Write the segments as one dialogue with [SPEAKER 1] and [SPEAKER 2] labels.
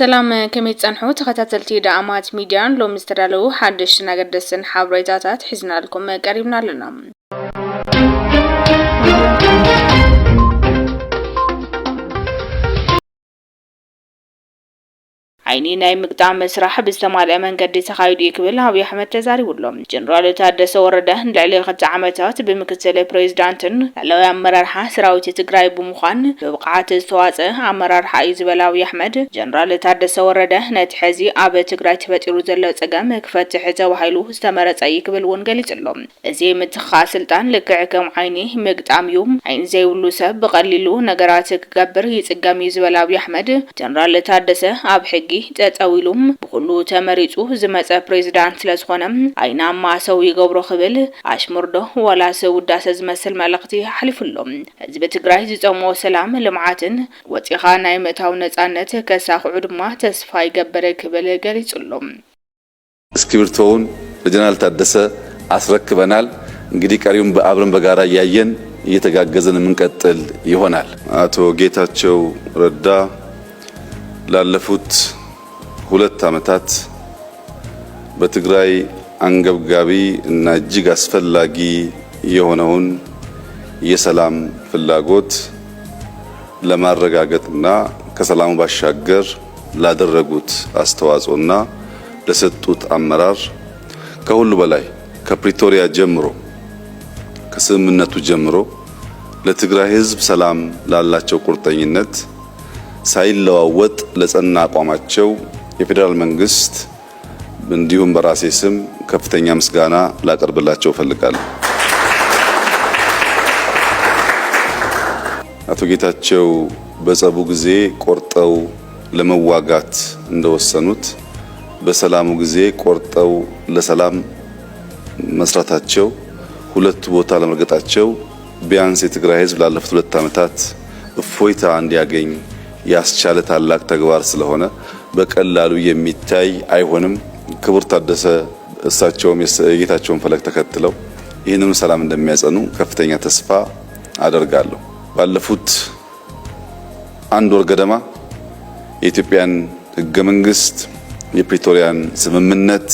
[SPEAKER 1] سلام كميت صنحو تخاتلتي دعامات ميديان لو مسترالو حدش نقدسن حابريتاتات حزنا لكم قريبنا لنا عيني ناي مقطع مسرح باستمال منقد تخايد يكبل أبي أحمد تزاري ولهم جنرال تادس ورده لعلي خد عمتات بمكتل بريزيدانتن لو يمرر سراوتي تقراي بمخان بوقعات السواسة عمرر حايز بلاوي أحمد جنرال تادس ورده نتحزي أبي تقراي تفتيرو زلو تقام كفت حزا وحيلو استمرت أي كبل ونقلت لهم زي متخا سلطان لكعكم عيني مقطع يوم عين زي ولوسة بقللو نقراتك قبر يتقام يزبلاوي أحمد جنرال تادس أب حقي تتاويلهم بكلو تمريصو زمص بريزيدانت لزخونم ايناما سو يغبرو خبل اشمردو ولا سو داس زمسل ملقتي حلفلهم حزب تግራይ ዝጾሞ ሰላም ልምዓትን ወጪኻ ናይ መታው ነጻነት ከሳኽዑ ድማ ተስፋ ይገበረ ክበለ ገሊጽሎም
[SPEAKER 2] እስክሪብቶውን ለጀነራል ታደሰ አስረክበናል እንግዲህ ቀሪውን በአብረን በጋራ ያየን እየተጋገዘን የምንቀጥል ይሆናል አቶ ጌታቸው ረዳ ላለፉት 2 ዓመታት በትግራይ አንገብጋቢ እና እጅግ አስፈላጊ የሆነውን የሰላም ፍላጎት ለማረጋገጥና ከሰላሙ ባሻገር ላደረጉት አስተዋጽኦና ለሰጡት አመራር ከሁሉ በላይ ከፕሪቶሪያ ጀምሮ ከስምምነቱ ጀምሮ ለትግራይ ሕዝብ ሰላም ላላቸው ቁርጠኝነት ሳይለዋወጥ ለጸና አቋማቸው የፌደራል መንግስት እንዲሁም በራሴ ስም ከፍተኛ ምስጋና ላቀርብላቸው ፈልጋለሁ። አቶ ጌታቸው በጸቡ ጊዜ ቆርጠው ለመዋጋት እንደወሰኑት በሰላሙ ጊዜ ቆርጠው ለሰላም መስራታቸው ሁለቱ ቦታ ለመርገጣቸው ቢያንስ የትግራይ ህዝብ ላለፉት 2 ዓመታት እፎይታ እንዲያገኝ ያስቻለ ታላቅ ተግባር ስለሆነ በቀላሉ የሚታይ አይሆንም። ክቡር ታደሰ እሳቸውም የጌታቸውን ፈለግ ተከትለው ይህንን ሰላም እንደሚያጸኑ ከፍተኛ ተስፋ አደርጋለሁ። ባለፉት 1 ወር ገደማ የኢትዮጵያን ህገ መንግስት የፕሪቶሪያን ስምምነት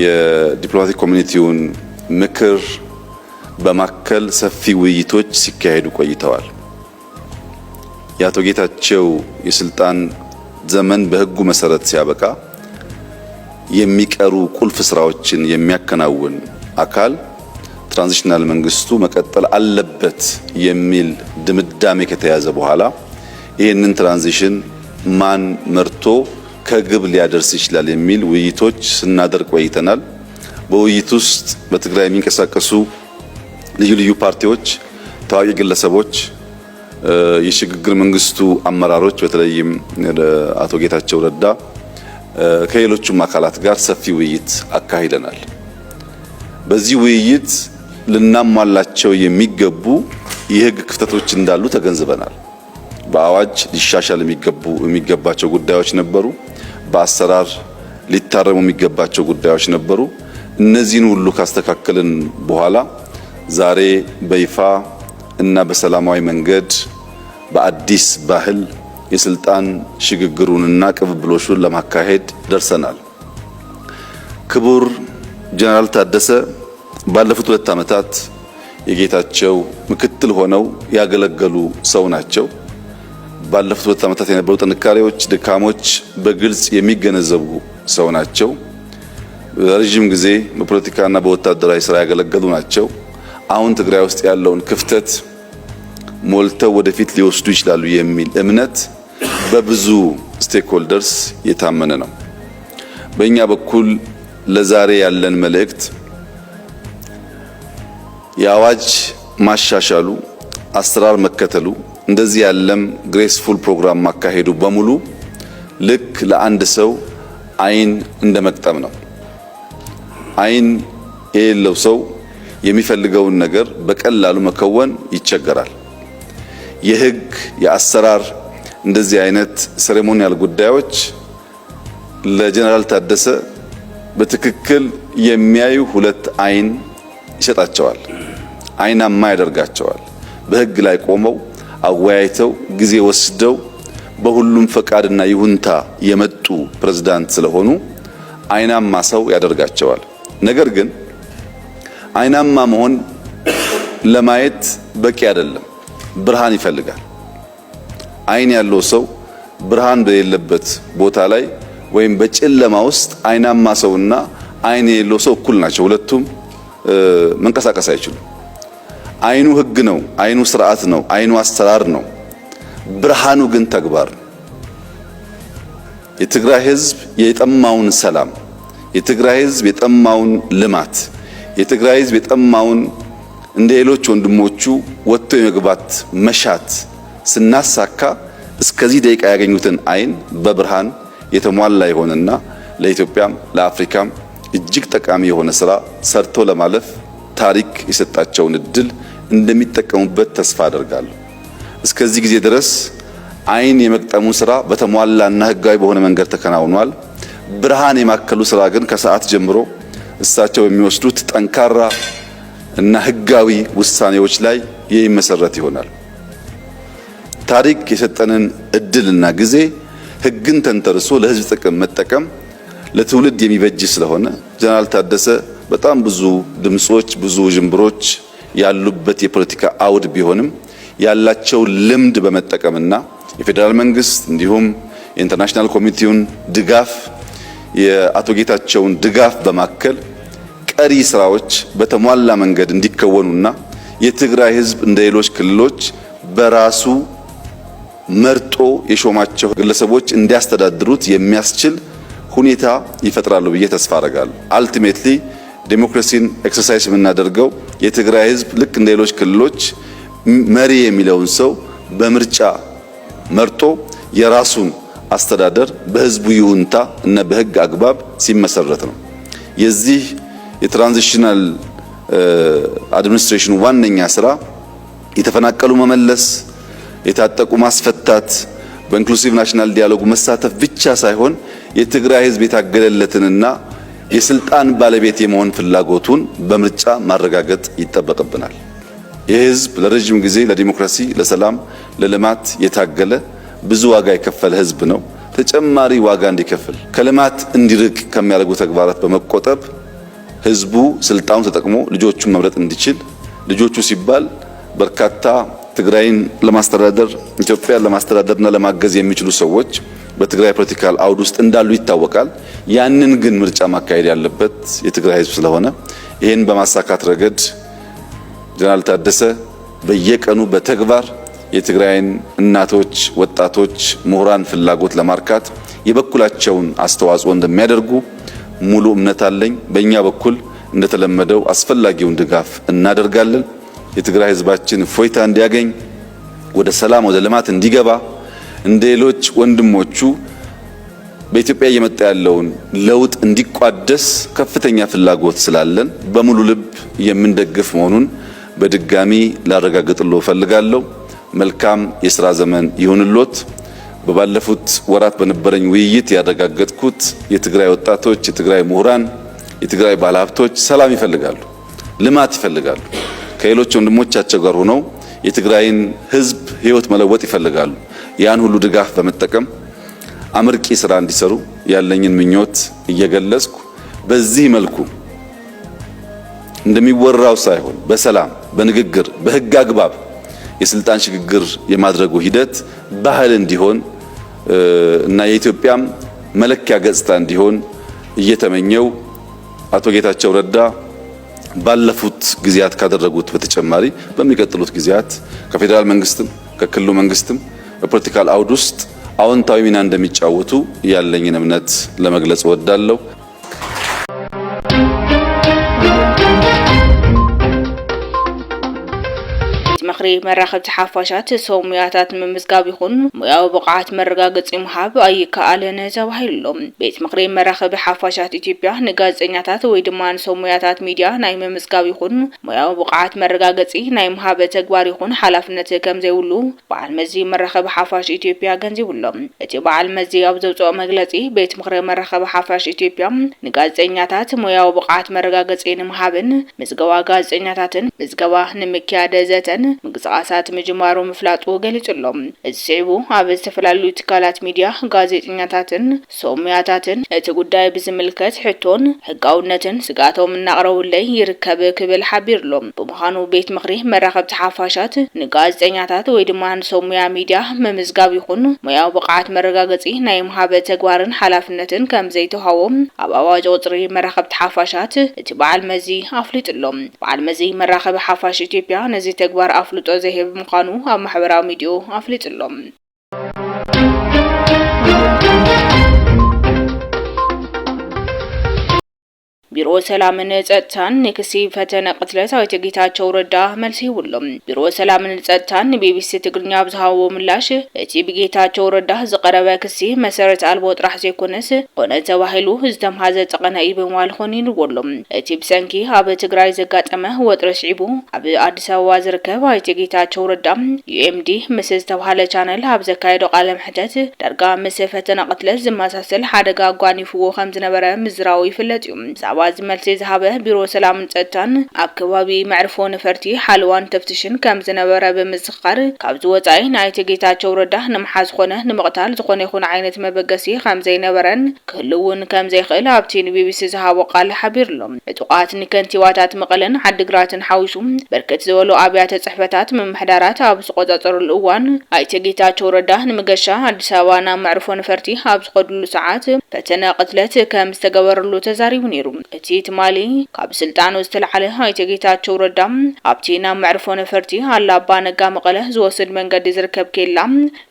[SPEAKER 2] የዲፕሎማቲክ ኮሚኒቲውን ምክር በማከል ሰፊ ውይይቶች ሲካሄዱ ቆይተዋል። የአቶ ጌታቸው የስልጣን ዘመን በህጉ መሰረት ሲያበቃ የሚቀሩ ቁልፍ ስራዎችን የሚያከናውን አካል ትራንዚሽናል መንግስቱ መቀጠል አለበት የሚል ድምዳሜ ከተያዘ በኋላ ይህንን ትራንዚሽን ማን መርቶ ከግብ ሊያደርስ ይችላል የሚል ውይይቶች ስናደርግ ቆይተናል። በውይይት ውስጥ በትግራይ የሚንቀሳቀሱ ልዩ ልዩ ፓርቲዎች፣ ታዋቂ ግለሰቦች፣ የሽግግር መንግስቱ አመራሮች በተለይም አቶ ጌታቸው ረዳ ከሌሎችም አካላት ጋር ሰፊ ውይይት አካሂደናል። በዚህ ውይይት ልናሟላቸው የሚገቡ ክፍተቶች እንዳሉ ተገንዝበናል። በአዋጅ ሊሻሻል የሚገባቸው ጉዳዮች ነበሩ። በአሰራር ሊታረሙ የሚገባቸው ጉዳዮች ነበሩ። እነዚህን ሁሉ ካስተካከልን በኋላ ዛሬ በይፋ እና በሰላማዊ መንገድ በአዲስ ባህል የስልጣን ሽግግሩንና ቅብብሎሹን ለማካሄድ ደርሰናል። ክቡር ጀነራል ታደሰ ባለፉት 2 ዓመታት የጌታቸው ምክትል ሆነው ያገለገሉ ሰው ናቸው። ባለፉት 2 ዓመታት የነበሩ ጥንካሬዎች፣ ድካሞች በግልጽ የሚገነዘቡ ሰው ናቸው። ለረጅም ጊዜ በፖለቲካና በወታደራዊ ስራ ያገለገሉ ናቸው። አሁን ትግራይ ውስጥ ያለውን ክፍተት ሞልተው ወደፊት ሊወስዱ ይችላሉ የሚል እምነት በብዙ ስቴክሆልደርስ የታመነ ነው። በእኛ በኩል ለዛሬ ያለን መልእክት የአዋጅ ማሻሻሉ፣ አሰራር መከተሉ፣ እንደዚህ ያለም ግሬስፉል ፕሮግራም ማካሄዱ በሙሉ ልክ ለአንድ ሰው አይን እንደመቅጠም ነው። አይን የሌለው ሰው የሚፈልገውን ነገር በቀላሉ መከወን ይቸገራል። የህግ የአሰራር እንደዚህ አይነት ሴሬሞኒያል ጉዳዮች ለጀነራል ታደሰ በትክክል የሚያዩ 2 አይን ይሰጣቸዋል። አይናማ ያደርጋቸዋል። በህግ ላይ ቆመው አወያይተው ጊዜ ወስደው በሁሉም ፈቃድና ይሁንታ የመጡ ፕሬዝዳንት ስለሆኑ አይናማ ሰው ያደርጋቸዋል። ነገር ግን አይናማ መሆን ለማየት በቂ አይደለም፣ ብርሃን ይፈልጋል። አይን ያለው ሰው ብርሃን በሌለበት ቦታ ላይ ወይም በጨለማ ውስጥ አይናማ ሰውና አይን የሌለው ሰው እኩል ናቸው። ሁለቱም መንቀሳቀስ አይችሉም። አይኑ ህግ ነው፣ አይኑ ስርዓት ነው፣ አይኑ አሰራር ነው። ብርሃኑ ግን ተግባር ነው። የትግራይ ህዝብ የጠማውን ሰላም፣ የትግራይ ህዝብ የጠማውን ልማት፣ የትግራይ ህዝብ የጠማውን እንደ ሌሎች ወንድሞቹ ወጥቶ የመግባት መሻት ስናሳካ እስከዚህ ደቂቃ ያገኙትን አይን በብርሃን የተሟላ የሆነና ለኢትዮጵያም ለአፍሪካም እጅግ ጠቃሚ የሆነ ስራ ሰርቶ ለማለፍ ታሪክ የሰጣቸውን እድል እንደሚጠቀሙበት ተስፋ አደርጋለሁ። እስከዚህ ጊዜ ድረስ አይን የመቅጠሙ ስራ በተሟላና ህጋዊ በሆነ መንገድ ተከናውኗል። ብርሃን የማከሉ ስራ ግን ከሰዓት ጀምሮ እሳቸው የሚወስዱት ጠንካራ እና ህጋዊ ውሳኔዎች ላይ የሚመሰረት ይሆናል። ታሪክ የሰጠንን እድልና ጊዜ ህግን ተንተርሶ ለህዝብ ጥቅም መጠቀም ለትውልድ የሚበጅ ስለሆነ ጀነራል ታደሰ በጣም ብዙ ድምጾች፣ ብዙ ጅምብሮች ያሉበት የፖለቲካ አውድ ቢሆንም ያላቸው ልምድ በመጠቀምና የፌደራል መንግስት እንዲሁም የኢንተርናሽናል ኮሚቴውን ድጋፍ የአቶ ጌታቸውን ድጋፍ በማከል ቀሪ ስራዎች በተሟላ መንገድ እንዲከወኑና የትግራይ ህዝብ እንደ ሌሎች ክልሎች በራሱ መርጦ የሾማቸው ግለሰቦች እንዲያስተዳድሩት የሚያስችል ሁኔታ ይፈጥራሉ ብዬ ተስፋ አደርጋለሁ። አልቲሜትሊ ዴሞክራሲን ኤክሰርሳይዝ የምናደርገው የትግራይ ህዝብ ልክ እንደ ሌሎች ክልሎች መሪ የሚለውን ሰው በምርጫ መርጦ የራሱን አስተዳደር በህዝቡ ይሁንታ እና በህግ አግባብ ሲመሰረት ነው። የዚህ የትራንዚሽናል አድሚኒስትሬሽን ዋነኛ ስራ የተፈናቀሉ መመለስ፣ የታጠቁ ማስፈታት፣ በኢንክሉሲቭ ናሽናል ዲያሎግ መሳተፍ ብቻ ሳይሆን የትግራይ ህዝብ የታገለለትንና የስልጣን ባለቤት የመሆን ፍላጎቱን በምርጫ ማረጋገጥ ይጠበቅብናል። ይህ ህዝብ ለረጅም ጊዜ ለዲሞክራሲ፣ ለሰላም፣ ለልማት የታገለ ብዙ ዋጋ የከፈለ ህዝብ ነው። ተጨማሪ ዋጋ እንዲከፍል ከልማት እንዲርቅ ከሚያደርጉ ተግባራት በመቆጠብ ህዝቡ ስልጣኑን ተጠቅሞ ልጆቹን መምረጥ እንዲችል፣ ልጆቹ ሲባል በርካታ ትግራይን ለማስተዳደር ኢትዮጵያን ለማስተዳደርና ለማገዝ የሚችሉ ሰዎች በትግራይ ፖለቲካል አውድ ውስጥ እንዳሉ ይታወቃል። ያንን ግን ምርጫ ማካሄድ ያለበት የትግራይ ህዝብ ስለሆነ ይሄን በማሳካት ረገድ ጀነራል ታደሰ በየቀኑ በተግባር የትግራይን እናቶች፣ ወጣቶች፣ ምሁራን ፍላጎት ለማርካት የበኩላቸውን አስተዋጽኦ እንደሚያደርጉ ሙሉ እምነት አለኝ። በእኛ በኩል እንደተለመደው አስፈላጊውን ድጋፍ እናደርጋለን። የትግራይ ህዝባችን እፎይታ እንዲያገኝ፣ ወደ ሰላም ወደ ልማት እንዲገባ፣ እንደ ሌሎች ወንድሞቹ በኢትዮጵያ እየመጣ ያለውን ለውጥ እንዲቋደስ ከፍተኛ ፍላጎት ስላለን በሙሉ ልብ የምንደግፍ መሆኑን በድጋሚ ላረጋግጥልዎ ፈልጋለሁ። መልካም የሥራ ዘመን ይሁንልዎት። በባለፉት ወራት በነበረኝ ውይይት ያረጋገጥኩት የትግራይ ወጣቶች፣ የትግራይ ምሁራን፣ የትግራይ ባለሀብቶች ሰላም ይፈልጋሉ፣ ልማት ይፈልጋሉ። ከሌሎች ወንድሞቻቸው ጋር ሆነው የትግራይን ህዝብ ህይወት መለወጥ ይፈልጋሉ። ያን ሁሉ ድጋፍ በመጠቀም አመርቂ ስራ እንዲሰሩ ያለኝን ምኞት እየገለጽኩ በዚህ መልኩ እንደሚወራው ሳይሆን በሰላም በንግግር በህግ አግባብ የስልጣን ሽግግር የማድረጉ ሂደት ባህል እንዲሆን እና የኢትዮጵያም መለኪያ ገጽታ እንዲሆን እየተመኘው አቶ ጌታቸው ረዳ ባለፉት ጊዜያት ካደረጉት በተጨማሪ በሚቀጥሉት ጊዜያት ከፌደራል መንግስትም ከክልሉ መንግስትም በፖለቲካል አውድ ውስጥ አዎንታዊ ሚና እንደሚጫወቱ ያለኝን እምነት ለመግለጽ እወዳለሁ።
[SPEAKER 1] ምክሪ መራኸብቲ ሓፋሻት ሰው ሙያታት ምምዝጋብ ይኹን ሙያዊ ብቕዓት መረጋገፂ ምሃብ ኣይከኣለን ተባሂሎም ቤት ምክሪ መራኸቢ ሓፋሻት ኢትዮጵያ ንጋዜጠኛታት ወይ ድማ ንሰው ሙያታት ሚድያ ናይ ምምዝጋብ ይኹን ሙያዊ ብቕዓት መረጋገፂ ናይ ምሃብ ተግባር ይኹን ሓላፍነት ከም ዘይብሉ በዓል መዚ መራኸቢ ሓፋሽ ኢትዮጵያ ገንዚብሎም። እቲ በዓል መዚ ኣብ ዘውፅኦ መግለፂ ቤት ምክሪ መራኸቢ ሓፋሽ ኢትዮጵያ ንጋዜጠኛታት ሙያዊ ብቕዓት መረጋገፂ ንምሃብን ምዝገባ ጋዜጠኛታትን ምዝገባ ንምክያድ ዘተን ምንቅስቃሳት ምጅማሩ ምፍላጡ ገሊጽሎም እዚዕቡ ኣብ ዝተፈላለዩ ትካላት ሚድያ ጋዜጠኛታትን ሶምያታትን እቲ ጉዳይ ብዝምልከት ሕቶን ሕጋውነትን ስጋቶም እናቅረቡለይ ይርከብ ክብል ሓቢርሎም ብምዃኑ ቤት ምኽሪ መራኸብቲ ሓፋሻት ንጋዜጠኛታት ወይ ድማ ንሶምያ ሚድያ መምዝጋብ ይኹን ሙያዊ ብቕዓት መረጋገፂ ናይ ምሃበ ተግባርን ሓላፍነትን ከም ዘይተዋሃቦም ኣብ ኣዋጅ ቁጽሪ መራኸብቲ ሓፋሻት እቲ በዓል መዚ ኣፍሊጡሎም በዓል መዚ መራኸቢ ሓፋሽ ኢትዮጵያ ነዚ ተግባር ኣፍልጦ ዘሂብ ምዃኑ ኣብ ማሕበራዊ ሚድያ ኣፍሊጡሎም ቢሮ ሰላምን ጸጥታን ንክሲ ፈተነ ቅትለት ኣይተ ጌታቸው ረዳ መልሲ ይብሎም ቢሮ ሰላምን ጸጥታን ቢቢሲ ትግርኛ ብዝሃቦ ምላሽ እቲ ቢጌታቸው ረዳ ዝቀረበ ክሲ መሰረት አልቦ ጥራሕ ዘይኮነስ ኮነ ተባሂሉ ዝተምሃዘ ጠቀነ ይብምዋል ኾን ይንብሎም እቲ ብሰንኪ ኣብ ትግራይ ዘጋጠመ ወጥረ ሽዒቡ ኣብ አዲስ አበባ ዝርከብ ኣይተ ጌታቸው ረዳ ዩኤምዲ ምስ ዝተባሃለ ቻነል ኣብ ዘካየዶ ቃለ መሕተት ዳርጋ ምስ ፈተነ ቅትለት ዝመሳሰል ሓደጋ አጓኒፍዎ ከም ዝነበረ ምዝራው ይፍለጥ እዩ አዋዝ መልሲ ዝሃበ ቢሮ ሰላምን ጸጥታን ኣብ ከባቢ መዕርፎ ነፈርቲ ሓልዋን ተፍትሽን ከም ዝነበረ ብምዝኻር ካብ ዝወጻይ ናይቲ ጌታቸው ረዳ ንምሓዝ ኾነ ንምቕታል ዝኾነ ይኹን ዓይነት መበገሲ ከም ዘይነበረን ክህልውን ከም ዘይኽእል ኣብቲ ቢቢሲ ዝሃቦ ቃል ሓቢርሎም ዕጡቃት ንከንቲባታት መቐለን ዓዲግራትን ሓዊሱ በርከት ዝበሉ ኣብያተ ጽሕፈታት ምምሕዳራት ኣብ ዝቆጻጸሩሉ እዋን ናይቲ ጌታቸው ረዳ ንምገሻ አዲስ አበባ ናብ መዕርፎ ነፈርቲ ኣብ ዝኸድሉ ሰዓት ፈተነ ቅትለት ከም ዝተገበረሉ ተዛሪቡ ነይሩ እቲ ትማሊ ካብ ስልጣኑ ዝተልዓለ ኣይተ ጌታቸው ረዳ ኣብቲ ናብ መዕርፎ ነፈርቲ ኣላባ ነጋ መቐለ ዝወስድ መንገዲ ዝርከብ ኬላ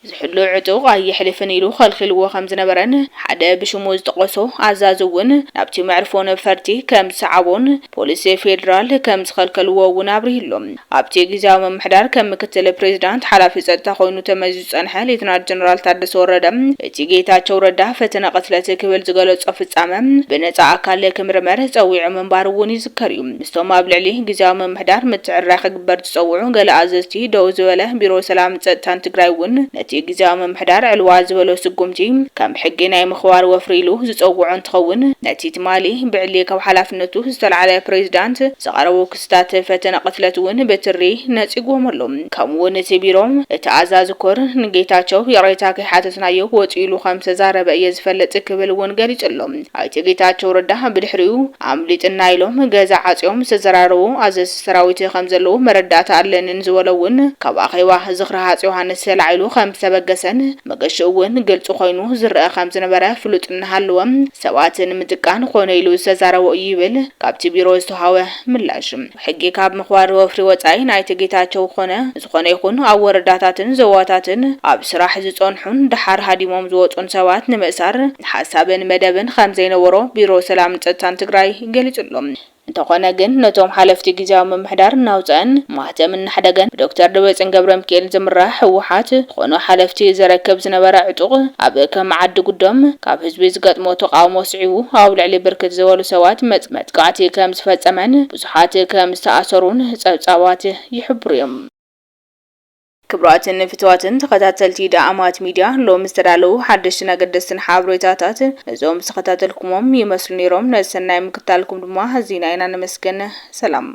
[SPEAKER 1] ዝሕሉ ዕጡቕ ኣይሕልፍን ኢሉ ኸልኺልዎ ከም ዝነበረን ሓደ ብሽሙ ዝጠቐሶ ኣዛዝ እውን ናብቲ መዕርፎ ነፈርቲ ከም ዝሰዓቦን ፖሊስ ፌደራል ከም ዝኸልከልዎ እውን ኣብሪሂሎም ኣብቲ ጊዜያዊ ምምሕዳር ከም ምክትል ፕሬዝዳንት ሓላፊ ጸጥታ ኮይኑ ተመዚዙ ጸንሐ ሌተናል ጀነራል ታደሰ ወረደ እቲ ጌታቸው ረዳ ፈተነ ቅትለት ክብል ዝገለጾ ፍጻመ ብነጻ ኣካል ክምርመር ጸዊዑ መንባር እውን ይዝከር እዩ ምስቶም ኣብ ልዕሊ ጊዜያዊ ምምሕዳር ምትዕራይ ክግበር ዝጸውዑ ገለ ኣዘዝቲ ደው ዝበለ ቢሮ ሰላም ጸጥታን ትግራይ እውን ነቲ ጊዜያዊ ምምሕዳር ዕልዋ ዝበሎ ስጉምቲ ከም ሕጊ ናይ ምኽባር ወፍሪ ኢሉ ዝጸውዑ እንትኸውን ነቲ ትማሊ ብዕሊ ካብ ሓላፍነቱ ዝተልዓለ ፕሬዝዳንት ዝቐረቡ ክስታት ፈተነ ቅትለት እውን በትሪ ነጺጎም ኣሎም ከምኡውን እቲ ቢሮ እቲ ኣዛዝ ኮር ንጌታቸው የሬታ ከሓተትናዮ ወጪሉ ከም ተዛረበ እየ ዝፈልጥ ክብል እውን ገሊጹሎም ኣይተ ጌታቸው ረዳ ብድሕሪኡ አምሊጥና ኢሎም ገዛ ዓጽዮም ዝተዘራረቡ ኣዘዝ ሰራዊት ከም ዘለዎ መረዳእታ ኣለንን ዝበለውን ካብ ኣኼባ ዝኽሪ ሃጽ ዮሃንስ ሰላዒሉ ከም ዝተበገሰን መገሽ እውን ግልጽ ኮይኑ ዝርአ ከም ዝነበረ ፍሉጥ እናሃለወም ሰባትን ምጥቃን ኾነ ኢሉ ዝተዛረቡ ይብል ካብቲ ቢሮ ዝተሃወ ምላሽ ሕጊ ካብ ምኽባር ወፍሪ ወጻይ ናይቲ ጌታቸው ኾነ ዝኾነ ይኹን ኣብ ወረዳታትን ዘዋታትን ኣብ ስራሕ ዝጸንሑን ድሓር ሃዲሞም ዝወጹን ሰባት ንምእሳር ሓሳብን መደብን ከም ዘይነበሮ ቢሮ ሰላም ጸጥታን ትግራይ ገሊጹሎም እንተኾነ ግን ነቶም ሓለፍቲ ጊዜያዊ ምምሕዳር ናውፀን ማህተምን ሓደገን ዶክተር ደብረጽዮን ገብረሚካኤል ዝምራሕ ህወሓት ኾነ ሓለፍቲ ዝረከብ ዝነበረ ዕጡቕ ኣብ ከም ዓዲ ጉዶም ካብ ህዝቢ ዝገጥሞ ተቃውሞ ስዒቡ ኣብ ልዕሊ ብርክት ዝበሉ ሰባት መጥቃዕቲ ከም ዝፈጸመን ብዙሓት ከም ዝተኣሰሩን ጸብጻባት ይሕብሩ እዮም ክብራትን ፍትዋትን ተኸታተልቲ ዳኣማት ሚድያ ሎም ዝተዳለው ሓድሽ ነገደስን ሓበሬታታት እዞም ተኸታተልኩሞም ይመስሉ ነይሮም ነሰናይ ምክታልኩም ድማ ዚና ኢና ነመስገን ሰላም